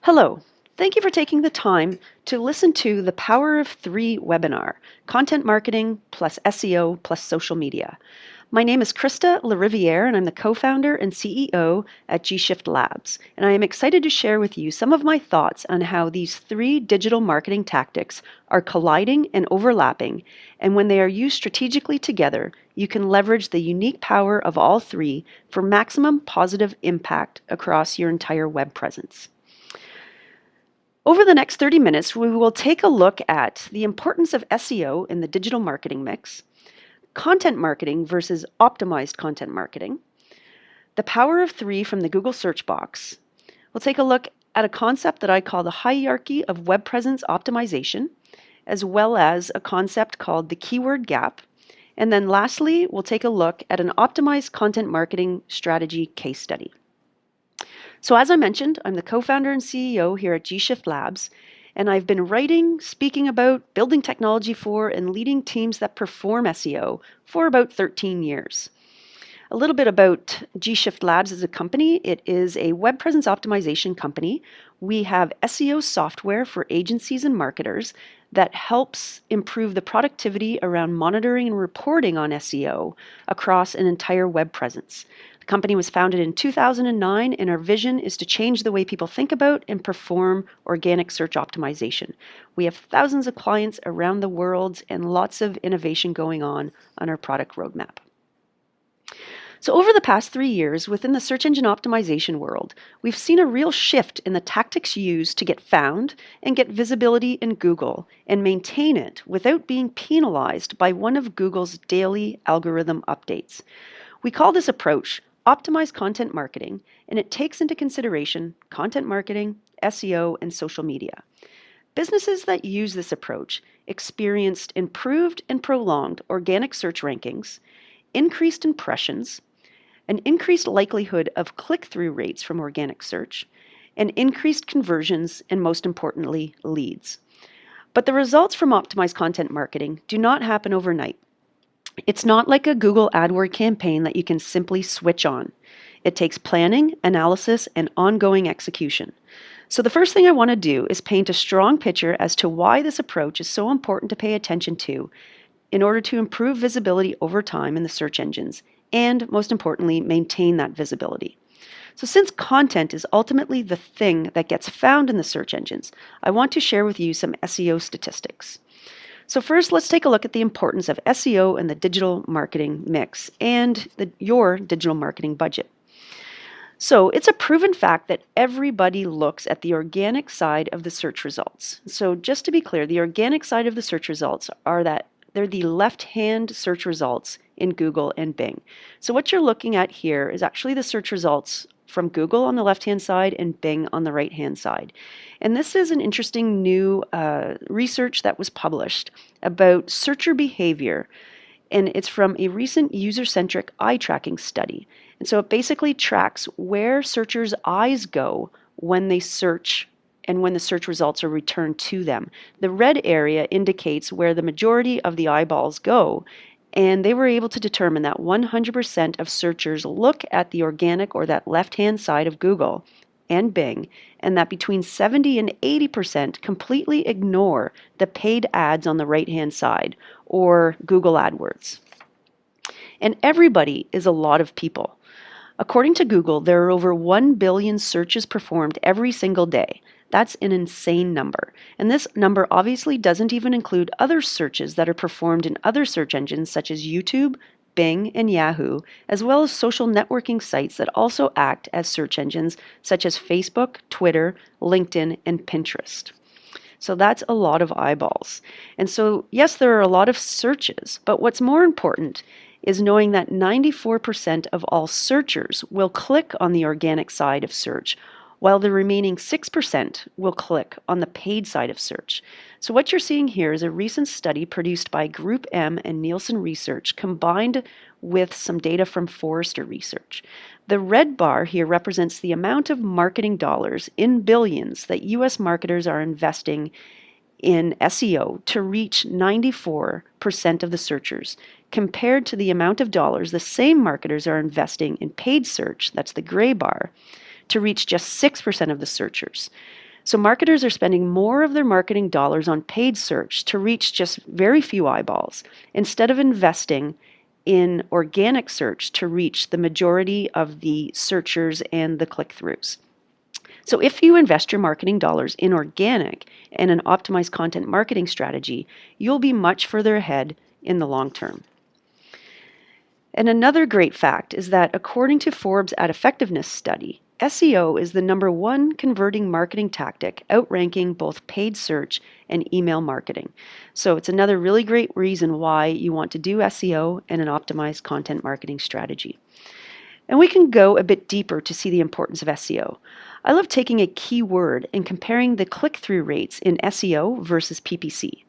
Hello. Thank you for taking the time to listen to the Power of Three webinar, Content Marketing plus SEO plus Social Media. My name is Krista Lariviere, and I'm the co-founder and CEO at G-Shift Labs. And I am excited to share with you some of my thoughts on how these three digital marketing tactics are colliding and overlapping. And when they are used strategically together, you can leverage the unique power of all three for maximum positive impact across your entire web presence. Over the next 30 minutes, we will take a look at the importance of SEO in the digital marketing mix, content marketing versus optimized content marketing, the power of three from the Google search box. We'll take a look at a concept that I call the hierarchy of web presence optimization, as well as a concept called the keyword gap. And then lastly, we'll take a look at an optimized content marketing strategy case study. So as I mentioned, I'm the co-founder and CEO here at G-Shift Labs, and I've been writing, speaking about, building technology for, and leading teams that perform SEO for about 13 years. A little bit about G-Shift Labs as a company. It is a web presence optimization company. We have SEO software for agencies and marketers that helps improve the productivity around monitoring and reporting on SEO across an entire web presence. The company was founded in 2009, and our vision is to change the way people think about and perform organic search optimization. We have thousands of clients around the world and lots of innovation going on our product roadmap. So over the past 3 years, within the search engine optimization world, we've seen a real shift in the tactics used to get found and get visibility in Google and maintain it without being penalized by one of Google's daily algorithm updates. We call this approach optimized content marketing, and it takes into consideration content marketing, SEO, and social media. Businesses that use this approach experienced improved and prolonged organic search rankings, increased impressions, an increased likelihood of click-through rates from organic search, and increased conversions, and most importantly, leads. But the results from optimized content marketing do not happen overnight. It's not like a Google AdWords campaign that you can simply switch on. It takes planning, analysis, and ongoing execution. So the first thing I want to do is paint a strong picture as to why this approach is so important to pay attention to in order to improve visibility over time in the search engines, and most importantly, maintain that visibility. So since content is ultimately the thing that gets found in the search engines, I want to share with you some SEO statistics. So first, let's take a look at the importance of SEO in the digital marketing mix and your digital marketing budget. So it's a proven fact that everybody looks at the organic side of the search results. So just to be clear, the organic side of the search results are that they're the left-hand search results in Google and Bing. So what you're looking at here is actually the search results from Google on the left-hand side and Bing on the right-hand side. And this is an interesting new research that was published about searcher behavior. And it's from a recent user-centric eye tracking study. And so it basically tracks where searchers' eyes go when they search and when the search results are returned to them. The red area indicates where the majority of the eyeballs go, and they were able to determine that 100% of searchers look at the organic or that left-hand side of Google and Bing, and that between 70 and 80% completely ignore the paid ads on the right-hand side, or Google AdWords. And everybody is a lot of people. According to Google, there are over 1 billion searches performed every single day. That's an insane number. And this number obviously doesn't even include other searches that are performed in other search engines such as YouTube, Bing, and Yahoo, as well as social networking sites that also act as search engines such as Facebook, Twitter, LinkedIn, and Pinterest. So that's a lot of eyeballs. And so, yes, there are a lot of searches, but what's more important is knowing that 94% of all searchers will click on the organic side of search, while the remaining 6% will click on the paid side of search. So what you're seeing here is a recent study produced by Group M and Nielsen Research combined with some data from Forrester Research. The red bar here represents the amount of marketing dollars in billions that US marketers are investing in SEO to reach 94% of the searchers, compared to the amount of dollars the same marketers are investing in paid search, that's the gray bar, to reach just 6% of the searchers. So marketers are spending more of their marketing dollars on paid search to reach just very few eyeballs instead of investing in organic search to reach the majority of the searchers and the click-throughs. So if you invest your marketing dollars in organic and an optimized content marketing strategy, you'll be much further ahead in the long term. And another great fact is that according to Forbes' Ad Effectiveness study, SEO is the #1 converting marketing tactic, outranking both paid search and email marketing. So it's another really great reason why you want to do SEO and an optimized content marketing strategy. And we can go a bit deeper to see the importance of SEO. I love taking a keyword and comparing the click-through rates in SEO versus PPC.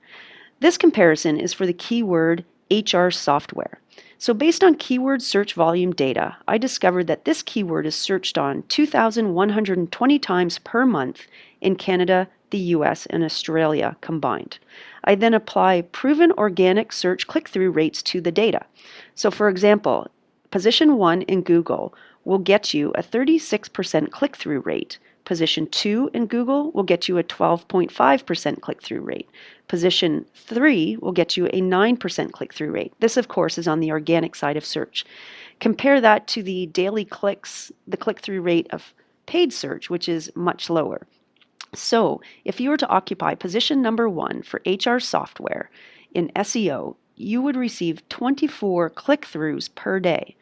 This comparison is for the keyword HR software. So based on keyword search volume data, I discovered that this keyword is searched on 2,120 times per month in Canada, the US, and Australia combined. I then apply proven organic search click-through rates to the data. So for example, position 1 in Google will get you a 36% click-through rate. Position 2 in Google will get you a 12.5% click-through rate. Position 3 will get you a 9% click-through rate. This, of course, is on the organic side of search. Compare that to the daily clicks, the click-through rate of paid search, which is much lower. So if you were to occupy position number 1 for HR software in SEO, you would receive 24 click-throughs per day.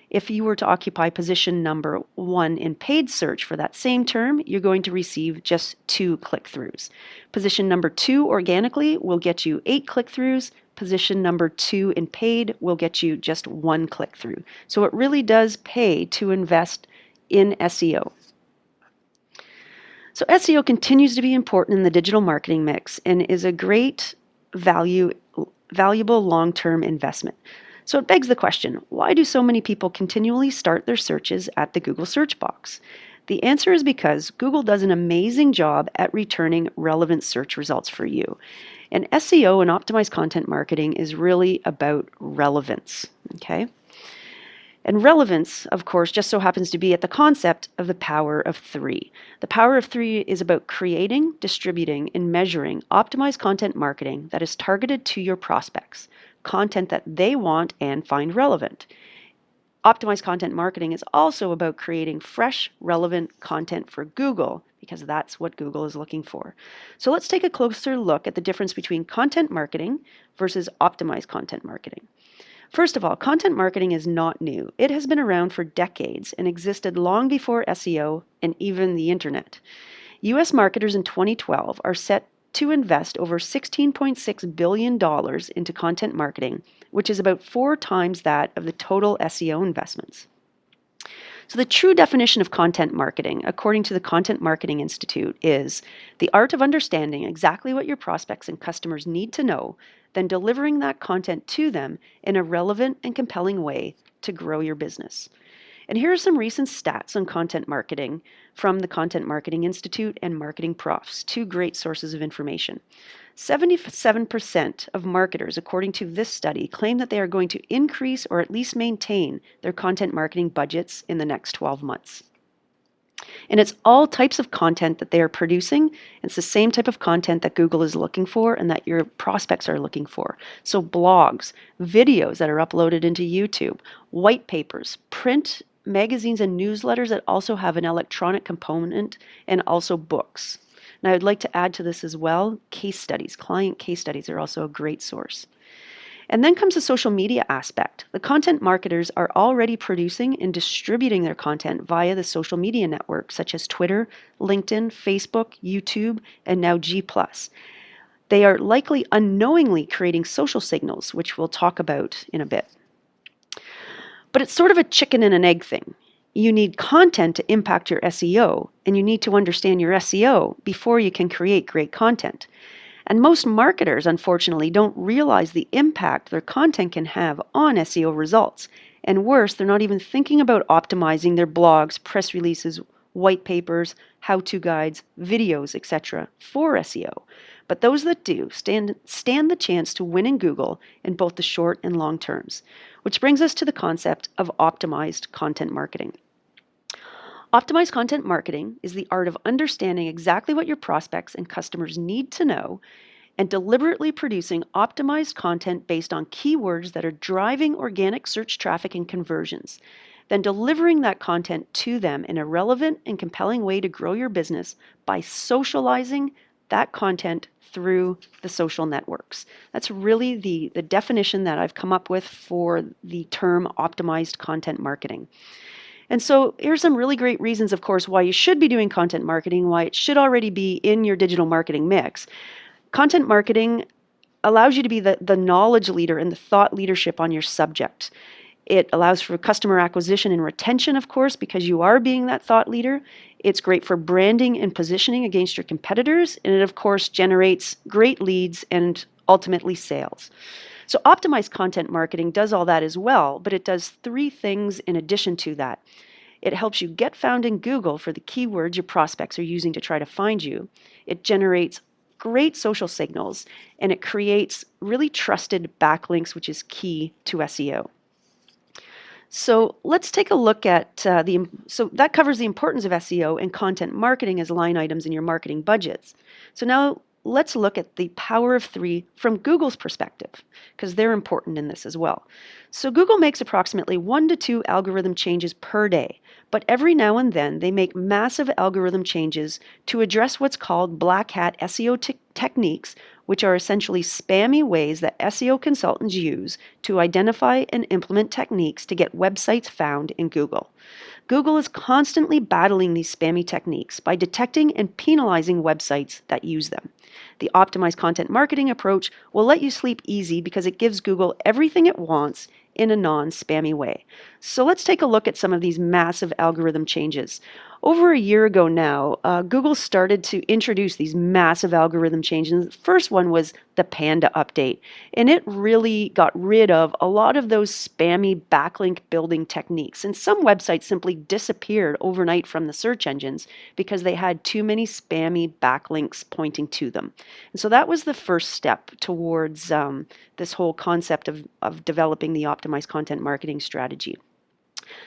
If you were to occupy position number 1 in paid search for that same term, you're going to receive just 2 click-throughs. Position number 2 organically will get you 8 click-throughs. Position number 2 in paid will get you just 1 click-through. So it really does pay to invest in SEO. So SEO continues to be important in the digital marketing mix and is a great valuable long-term investment. So it begs the question, why do so many people continually start their searches at the Google search box? The answer is because Google does an amazing job at returning relevant search results for you. And SEO and optimized content marketing is really about relevance, okay? And relevance, of course, just so happens to be at the concept of the power of 3. The power of 3 is about creating, distributing, and measuring optimized content marketing that is targeted to your prospects, content that they want and find relevant. Optimized content marketing is also about creating fresh, relevant content for Google, because that's what Google is looking for. So let's take a closer look at the difference between content marketing versus optimized content marketing. First of all, content marketing is not new. It has been around for decades and existed long before SEO and even the internet. US marketers in 2012 are set to invest over $16.6 billion into content marketing, which is about 4 times that of the total SEO investments. So the true definition of content marketing, according to the Content Marketing Institute, is the art of understanding exactly what your prospects and customers need to know, then delivering that content to them in a relevant and compelling way to grow your business. And here are some recent stats on content marketing from the Content Marketing Institute and Marketing Profs, 2 great sources of information. 77% of marketers, according to this study, claim that they are going to increase or at least maintain their content marketing budgets in the next 12 months. And it's all types of content that they are producing. It's the same type of content that Google is looking for and that your prospects are looking for. So blogs, videos that are uploaded into YouTube, white papers, print, magazines, and newsletters that also have an electronic component, and also books. Now, I'd like to add to this as well, case studies. Client case studies are also a great source. And then comes the social media aspect. The content marketers are already producing and distributing their content via the social media networks such as Twitter, LinkedIn, Facebook, YouTube, and now G+. They are likely unknowingly creating social signals, which we'll talk about in a bit. But it's sort of a chicken and an egg thing. You need content to impact your SEO, and you need to understand your SEO before you can create great content. And most marketers, unfortunately, don't realize the impact their content can have on SEO results. And worse, they're not even thinking about optimizing their blogs, press releases, white papers, how-to guides, videos, etc. for SEO. But those that do stand the chance to win in Google in both the short and long terms, which brings us to the concept of optimized content marketing. Optimized content marketing is the art of understanding exactly what your prospects and customers need to know and deliberately producing optimized content based on keywords that are driving organic search traffic and conversions, then delivering that content to them in a relevant and compelling way to grow your business by socializing that content through the social networks. That's really the definition that I've come up with for the term optimized content marketing. And so here's some really great reasons, of course, why you should be doing content marketing, why it should already be in your digital marketing mix. Content marketing allows you to be the knowledge leader and the thought leadership on your subject. It allows for customer acquisition and retention, of course, because you are being that thought leader. It's great for branding and positioning against your competitors. And it, of course, generates great leads and ultimately sales. So optimized content marketing does all that as well, but it does three things in addition to that. It helps you get found in Google for the keywords your prospects are using to try to find you. It generates great social signals, and it creates really trusted backlinks, which is key to SEO. So let's take a look at so that covers the importance of SEO and content marketing as line items in your marketing budgets. So now let's look at the power of three from Google's perspective, because they're important in this as well. So Google makes approximately 1 to 2 algorithm changes per day, but every now and then they make massive algorithm changes to address what's called black hat SEO techniques, which are essentially spammy ways that SEO consultants use to identify and implement techniques to get websites found in Google. Google is constantly battling these spammy techniques by detecting and penalizing websites that use them. The optimized content marketing approach will let you sleep easy because it gives Google everything it wants in a non-spammy way. So let's take a look at some of these massive algorithm changes. Over a year ago now, Google started to introduce these massive algorithm changes. The first one was the Panda update, and it really got rid of a lot of those spammy backlink building techniques. And some websites simply disappeared overnight from the search engines because they had too many spammy backlinks pointing to them. And so that was the first step towards this whole concept of developing the optimized content marketing strategy.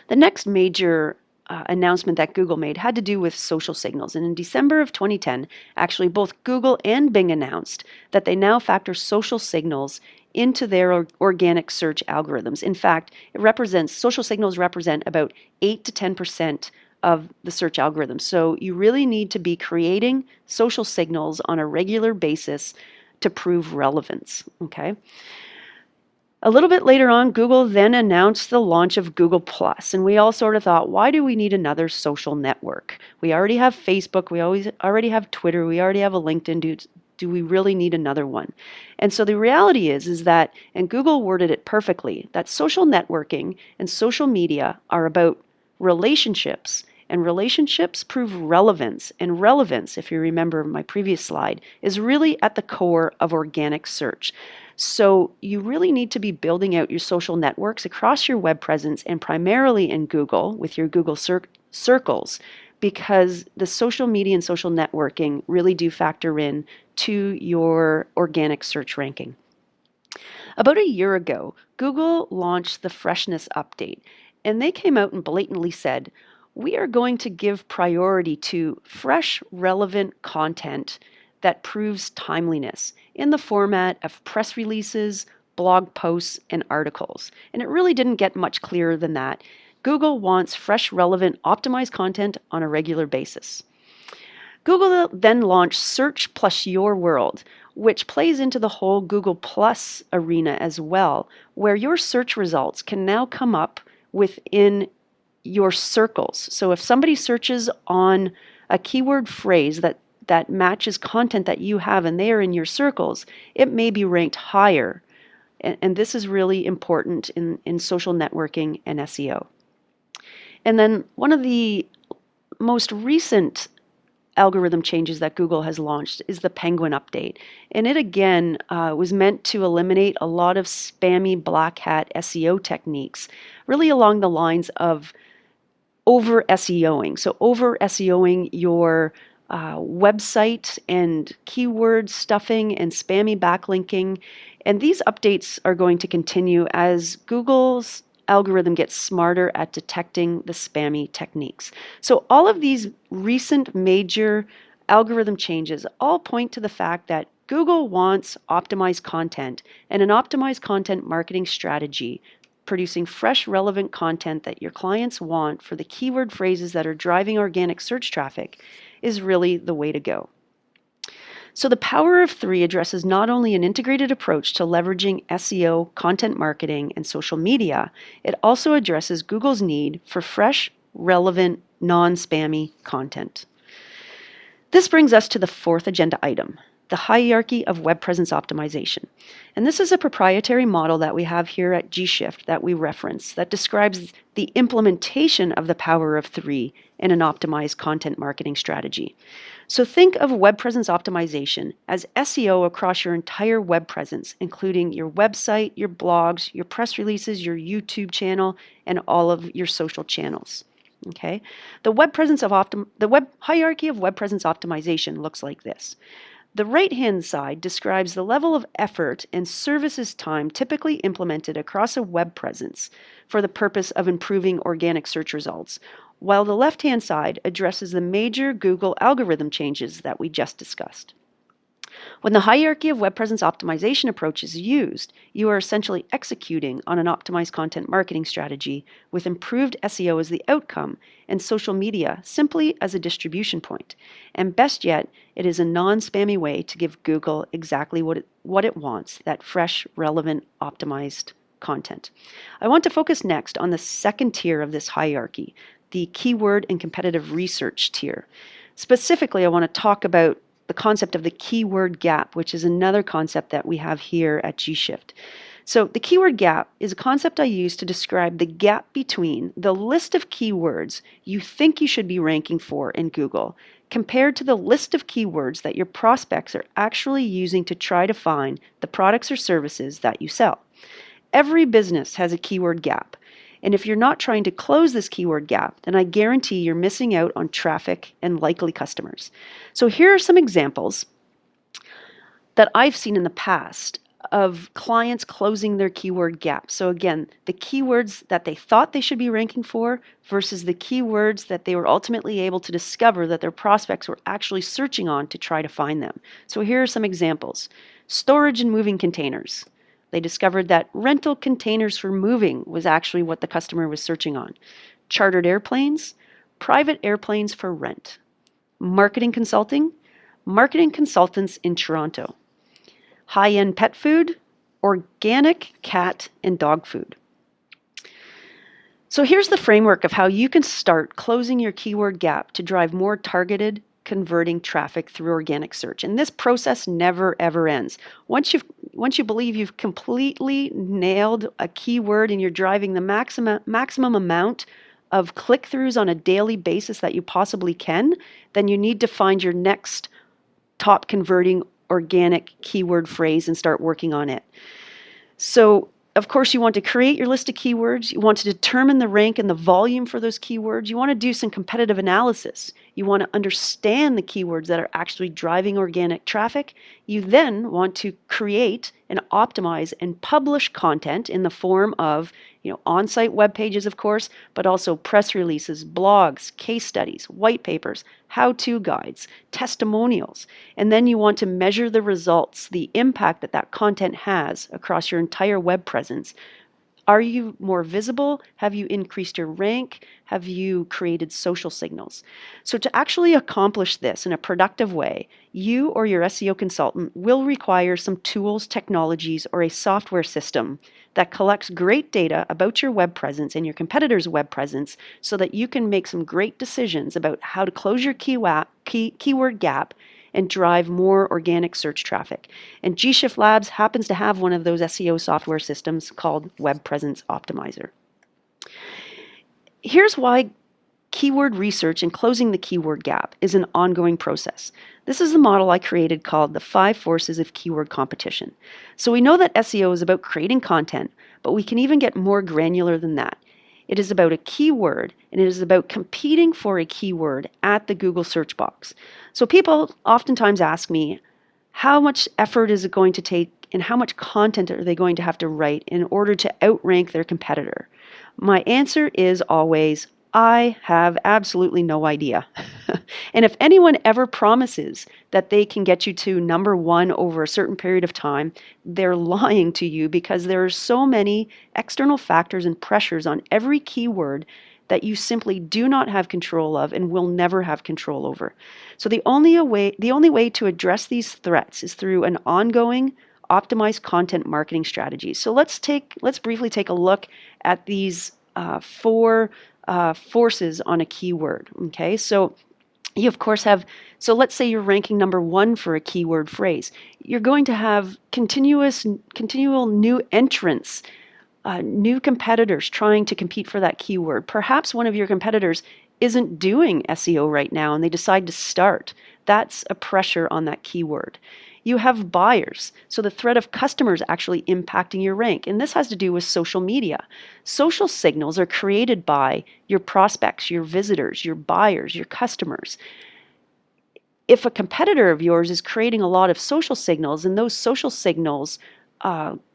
The next major announcement that Google made had to do with social signals. And in December of 2010, actually both Google and Bing announced that they now factor social signals into their organic search algorithms. In fact, social signals represent about 8 to 10% of the search algorithm. So you really need to be creating social signals on a regular basis to prove relevance, okay? A little bit later on, Google then announced the launch of Google+, and we all sort of thought, why do we need another social network? We already have Facebook, already have Twitter, we already have a LinkedIn. Do we really need another one? And so the reality is that, and Google worded it perfectly, that social networking and social media are about relationships, and relationships prove relevance. And relevance, if you remember my previous slide, is really at the core of organic search. So you really need to be building out your social networks across your web presence and primarily in Google with your Google circles, because the social media and social networking really do factor in to your organic search ranking. About a year ago, Google launched the Freshness Update, and they came out and blatantly said, we are going to give priority to fresh, relevant content that proves timeliness in the format of press releases, blog posts, and articles. And it really didn't get much clearer than that. Google wants fresh, relevant, optimized content on a regular basis. Google then launched Search Plus Your World, which plays into the whole Google Plus arena as well, where your search results can now come up within your circles. So if somebody searches on a keyword phrase that matches content that you have and they are in your circles, it may be ranked higher. And this is really important in social networking and SEO. And then one of the most recent algorithm changes that Google has launched is the Penguin update. And it again was meant to eliminate a lot of spammy black hat SEO techniques, really along the lines of over SEOing. So over SEOing your website and keyword stuffing and spammy backlinking. And these updates are going to continue as Google's algorithm gets smarter at detecting the spammy techniques. So all of these recent major algorithm changes all point to the fact that Google wants optimized content and an optimized content marketing strategy, producing fresh, relevant content that your clients want for the keyword phrases that are driving organic search traffic is really the way to go. So the Power of Three addresses not only an integrated approach to leveraging SEO, content marketing, and social media, it also addresses Google's need for fresh, relevant, non-spammy content. This brings us to the fourth agenda item, the hierarchy of web presence optimization. And this is a proprietary model that we have here at G-Shift that we reference that describes the implementation of the Power of Three in an optimized content marketing strategy. So think of web presence optimization as SEO across your entire web presence, including your website, your blogs, your press releases, your YouTube channel, and all of your social channels. Okay, the web hierarchy of web presence optimization looks like this. The right-hand side describes the level of effort and services time typically implemented across a web presence for the purpose of improving organic search results, while the left-hand side addresses the major Google algorithm changes that we just discussed. When the hierarchy of web presence optimization approach is used, you are essentially executing on an optimized content marketing strategy with improved SEO as the outcome and social media simply as a distribution point. And best yet, it is a non-spammy way to give Google exactly what it wants, that fresh, relevant, optimized content. I want to focus next on the second tier of this hierarchy, the keyword and competitive research tier. Specifically, I want to talk about the concept of the keyword gap, which is another concept that we have here at G-Shift. So the keyword gap is a concept I use to describe the gap between the list of keywords you think you should be ranking for in Google compared to the list of keywords that your prospects are actually using to try to find the products or services that you sell. Every business has a keyword gap. And if you're not trying to close this keyword gap, then I guarantee you're missing out on traffic and likely customers. So here are some examples that I've seen in the past of clients closing their keyword gap. So again, the keywords that they thought they should be ranking for versus the keywords that they were ultimately able to discover that their prospects were actually searching on to try to find them. So here are some examples. Storage and moving containers. They discovered that rental containers for moving was actually what the customer was searching on. Chartered airplanes, private airplanes for rent. Marketing consulting, marketing consultants in Toronto. High-end pet food, organic cat and dog food. So here's the framework of how you can start closing your keyword gap to drive more targeted, converting traffic through organic search. And this process never, ever ends. Once you believe you've completely nailed a keyword and you're driving the maximum amount of click-throughs on a daily basis that you possibly can, then you need to find your next top converting organic keyword phrase and start working on it. So of course, you want to create your list of keywords. You want to determine the rank and the volume for those keywords. You want to do some competitive analysis. You want to understand the keywords that are actually driving organic traffic. You then want to create and optimize and publish content in the form of, on-site web pages, of course, but also press releases, blogs, case studies, white papers, how-to guides, testimonials. And then you want to measure the results, the impact that that content has across your entire web presence. Are you more visible? Have you increased your rank? Have you created social signals? So to actually accomplish this in a productive way, you or your SEO consultant will require some tools, technologies, or a software system that collects great data about your web presence and your competitors' web presence so that you can make some great decisions about how to close your keyword gap and drive more organic search traffic. And G-Shift Labs happens to have one of those SEO software systems called Web Presence Optimizer. Here's why keyword research and closing the keyword gap is an ongoing process. This is the model I created called the 5 forces of keyword competition. So we know that SEO is about creating content, but we can even get more granular than that. It is about a keyword, and it is about competing for a keyword at the Google search box. So people oftentimes ask me, how much effort is it going to take and how much content are they going to have to write in order to outrank their competitor? My answer is always, I have absolutely no idea. And if anyone ever promises that they can get you to number one over a certain period of time, they're lying to you because there are so many external factors and pressures on every keyword that you simply do not have control of and will never have control over. So the only way to address these threats is through an ongoing optimized content marketing strategy. So let's briefly take a look at these four forces on a keyword. Okay, so you of course have, so let's say you're ranking number one for a keyword phrase. You're going to have continual new entrants, new competitors trying to compete for that keyword. Perhaps one of your competitors isn't doing SEO right now and they decide to start. That's a pressure on that keyword. You have buyers, so the threat of customers actually impacting your rank. And this has to do with social media. Social signals are created by your prospects, your visitors, your buyers, your customers. If a competitor of yours is creating a lot of social signals and those social signals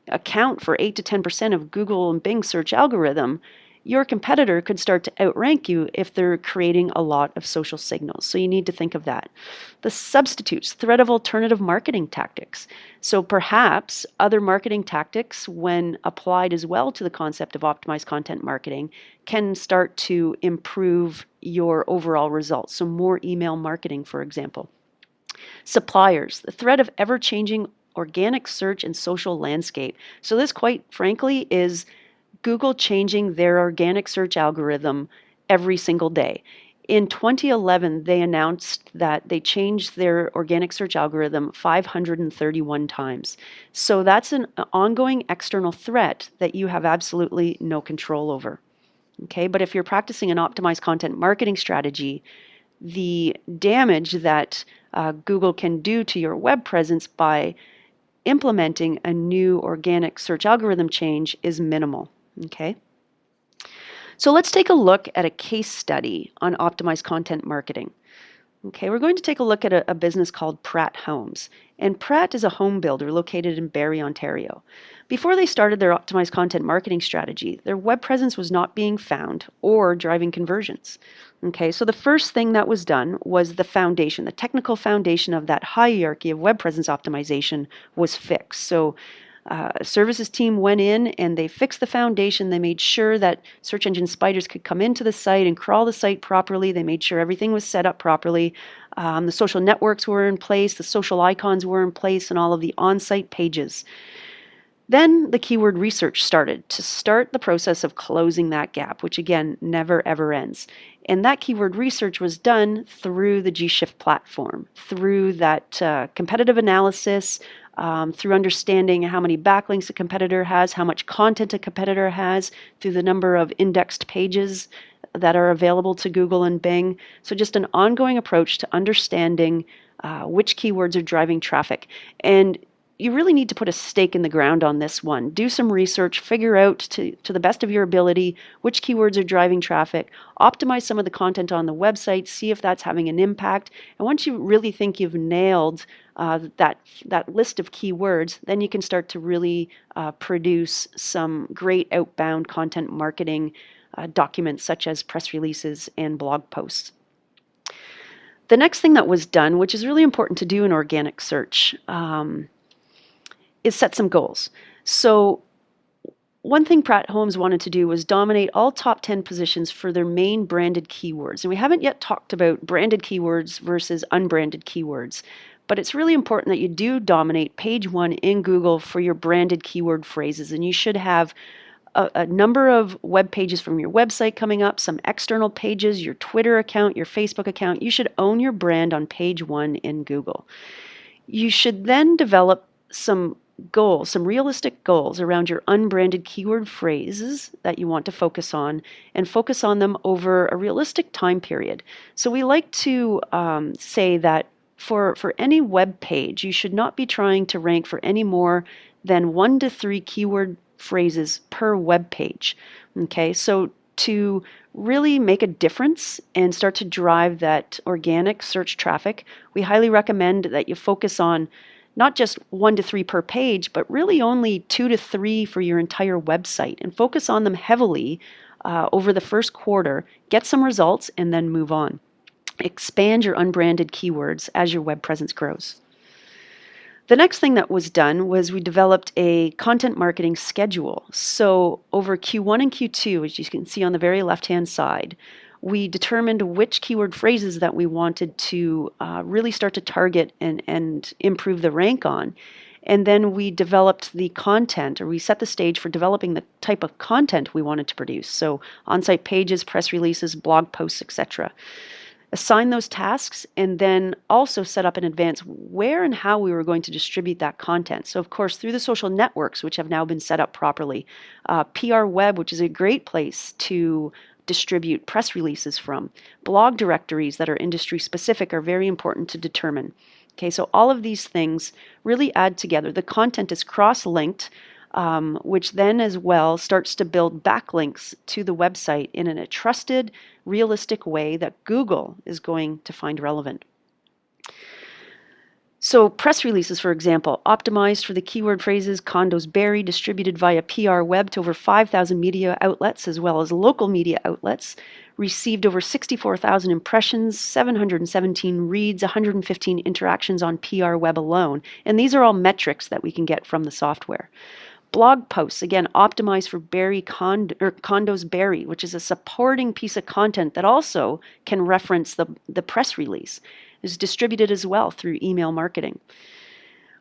account for 8 to 10% of Google and Bing search algorithm, your competitor could start to outrank you if they're creating a lot of social signals. So you need to think of that. The substitutes, threat of alternative marketing tactics. So perhaps other marketing tactics, when applied as well to the concept of optimized content marketing, can start to improve your overall results. So more email marketing, for example. Suppliers, the threat of ever-changing organic search and social landscape. So this, quite frankly, is Google changing their organic search algorithm every single day. In 2011, they announced that they changed their organic search algorithm 531 times. So that's an ongoing external threat that you have absolutely no control over. Okay, but if you're practicing an optimized content marketing strategy, the damage that Google can do to your web presence by implementing a new organic search algorithm change is minimal. Okay. So let's take a look at a case study on optimized content marketing. Okay, we're going to take a look at a business called Pratt Homes. And Pratt is a home builder located in Barrie, Ontario. Before they started their optimized content marketing strategy, their web presence was not being found or driving conversions. Okay, so the first thing that was done was the foundation, the technical foundation of that hierarchy of web presence optimization was fixed. So services team went in and they fixed the foundation. They made sure that search engine spiders could come into the site and crawl the site properly. They made sure everything was set up properly. The social networks were in place, the social icons were in place, and all of the on-site pages. Then the keyword research started to start the process of closing that gap, which again, never ever ends. And that keyword research was done through the G-Shift platform, through that competitive analysis, through understanding how many backlinks a competitor has, how much content a competitor has, through the number of indexed pages that are available to Google and Bing. So just an ongoing approach to understanding which keywords are driving traffic. And you really need to put a stake in the ground on this one. Do some research, figure out to the best of your ability which keywords are driving traffic, optimize some of the content on the website, see if that's having an impact. And once you really think you've nailed that list of keywords, then you can start to really produce some great outbound content marketing documents such as press releases and blog posts. The next thing that was done, which is really important to do in organic search, is set some goals. So one thing Pratt Homes wanted to do was dominate all top 10 positions for their main branded keywords. And we haven't yet talked about branded keywords versus unbranded keywords, but it's really important that you do dominate page one in Google for your branded keyword phrases. And you should have a number of web pages from your website coming up, some external pages, your Twitter account, your Facebook account. You should own your brand on page one in Google. You should then develop some goals, some realistic goals around your unbranded keyword phrases that you want to focus on, and focus on them over a realistic time period. So we like to say that for any web page, you should not be trying to rank for any more than 1 to 3 keyword phrases per web page. Okay, so to really make a difference and start to drive that organic search traffic, we highly recommend that you focus on not just 1 to 3 per page, but really only 2 to 3 for your entire website, and focus on them heavily over the first quarter, get some results, and then move on. Expand your unbranded keywords as your web presence grows. The next thing that was done was we developed a content marketing schedule. So over Q1 and Q2, as you can see on the very left-hand side, we determined which keyword phrases that we wanted to really start to target and improve the rank on. And then we developed the content, or we set the stage for developing the type of content we wanted to produce. So on-site pages, press releases, blog posts, etc. Assign those tasks, and then also set up in advance where and how we were going to distribute that content. So of course, through the social networks, which have now been set up properly, PR Web, which is a great place to distribute press releases from. Blog directories that are industry specific are very important to determine. Okay, so all of these things really add together. The content is cross-linked, which then as well starts to build backlinks to the website in a trusted, realistic way that Google is going to find relevant. So press releases, for example, optimized for the keyword phrases condos berry, distributed via PR Web to over 5,000 media outlets as well as local media outlets, received over 64,000 impressions, 717 reads, 115 interactions on PR Web alone. And these are all metrics that we can get from the software. Blog posts, again, optimized for condos berry, which is a supporting piece of content that also can reference the press release, is distributed as well through email marketing.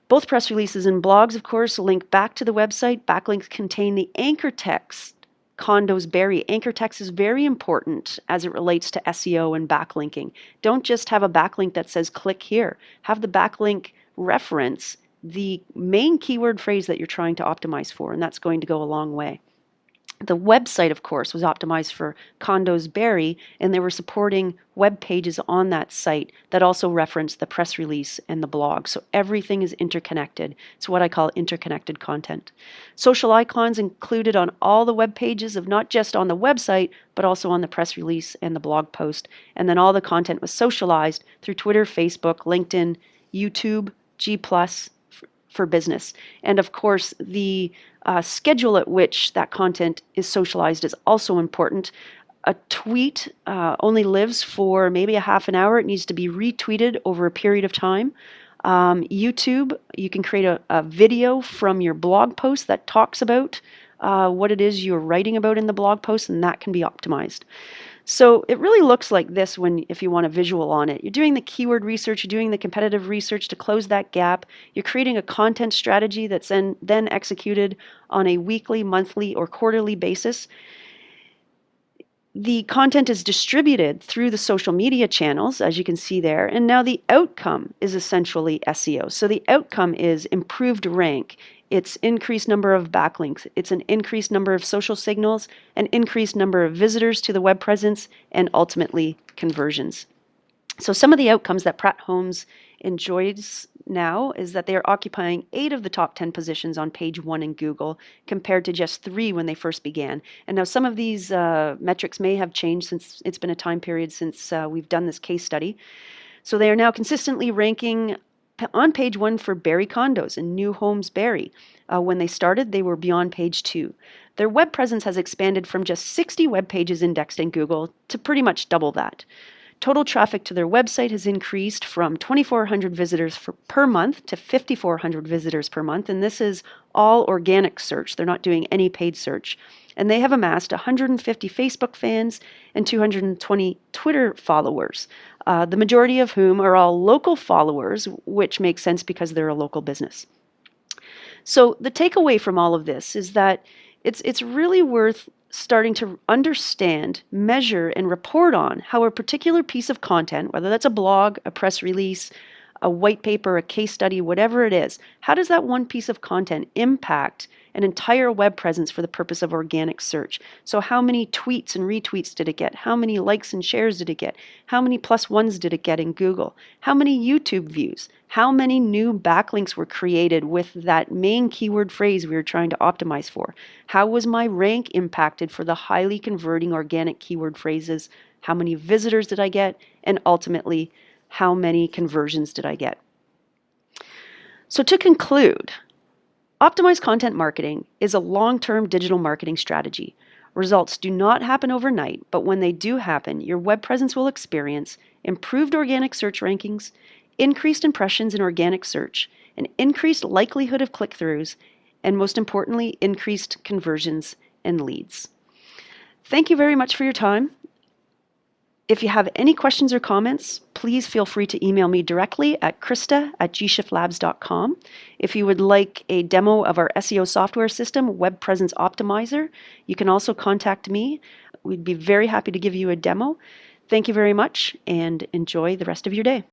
Both press releases and blogs, of course, link back to the website. Backlinks contain the anchor text, condos berry. Anchor text is very important as it relates to SEO and backlinking. Don't just have a backlink that says click here. Have the backlink reference the main keyword phrase that you're trying to optimize for, and that's going to go a long way. The website, of course, was optimized for condos berry, and they were supporting web pages on that site that also referenced the press release and the blog. So everything is interconnected. It's what I call interconnected content. Social icons included on all the web pages of not just on the website, but also on the press release and the blog post. And then all the content was socialized through Twitter, Facebook, LinkedIn, YouTube, G+, for business. And of course, the schedule at which that content is socialized is also important. A tweet only lives for maybe a half an hour. It needs to be retweeted over a period of time. YouTube, you can create a video from your blog post that talks about what it is you're writing about in the blog post, and that can be optimized. So it really looks like this if you want a visual on it. You're doing the keyword research, you're doing the competitive research to close that gap. You're creating a content strategy that's then executed on a weekly, monthly, or quarterly basis. The content is distributed through the social media channels, as you can see there, and now the outcome is essentially SEO. So the outcome is improved rank. It's increased number of backlinks. It's an increased number of social signals, an increased number of visitors to the web presence, and ultimately conversions. So some of the outcomes that Pratt Homes enjoys now is that they are occupying 8 of the top 10 positions on page 1 in Google, compared to just 3 when they first began. And now some of these metrics may have changed since it's been a time period since we've done this case study. So they are now consistently ranking on page 1 for berry condos and new homes berry. When they started, they were beyond page 2. Their web presence has expanded from just 60 web pages indexed in Google to pretty much double that. Total traffic to their website has increased from 2,400 visitors per month to 5,400 visitors per month, and this is all organic search. They're not doing any paid search. And they have amassed 150 Facebook fans and 220 Twitter followers, the majority of whom are all local followers, which makes sense because they're a local business. So the takeaway from all of this is that it's really worth starting to understand, measure, and report on how a particular piece of content, whether that's a blog, a press release, a white paper, a case study, whatever it is, how does that one piece of content impact an entire web presence for the purpose of organic search? So how many tweets and retweets did it get? How many likes and shares did it get? How many +1s did it get in Google? How many YouTube views? How many new backlinks were created with that main keyword phrase we were trying to optimize for? How was my rank impacted for the highly converting organic keyword phrases? How many visitors did I get? And ultimately, how many conversions did I get? So to conclude, optimized content marketing is a long-term digital marketing strategy. Results do not happen overnight, but when they do happen, your web presence will experience improved organic search rankings, increased impressions in organic search, an increased likelihood of click-throughs, and most importantly, increased conversions and leads. Thank you very much for your time. If you have any questions or comments, please feel free to email me directly at krista@gshiftlabs.com. If you would like a demo of our SEO software system, Web Presence Optimizer, you can also contact me. We'd be very happy to give you a demo. Thank you very much and enjoy the rest of your day.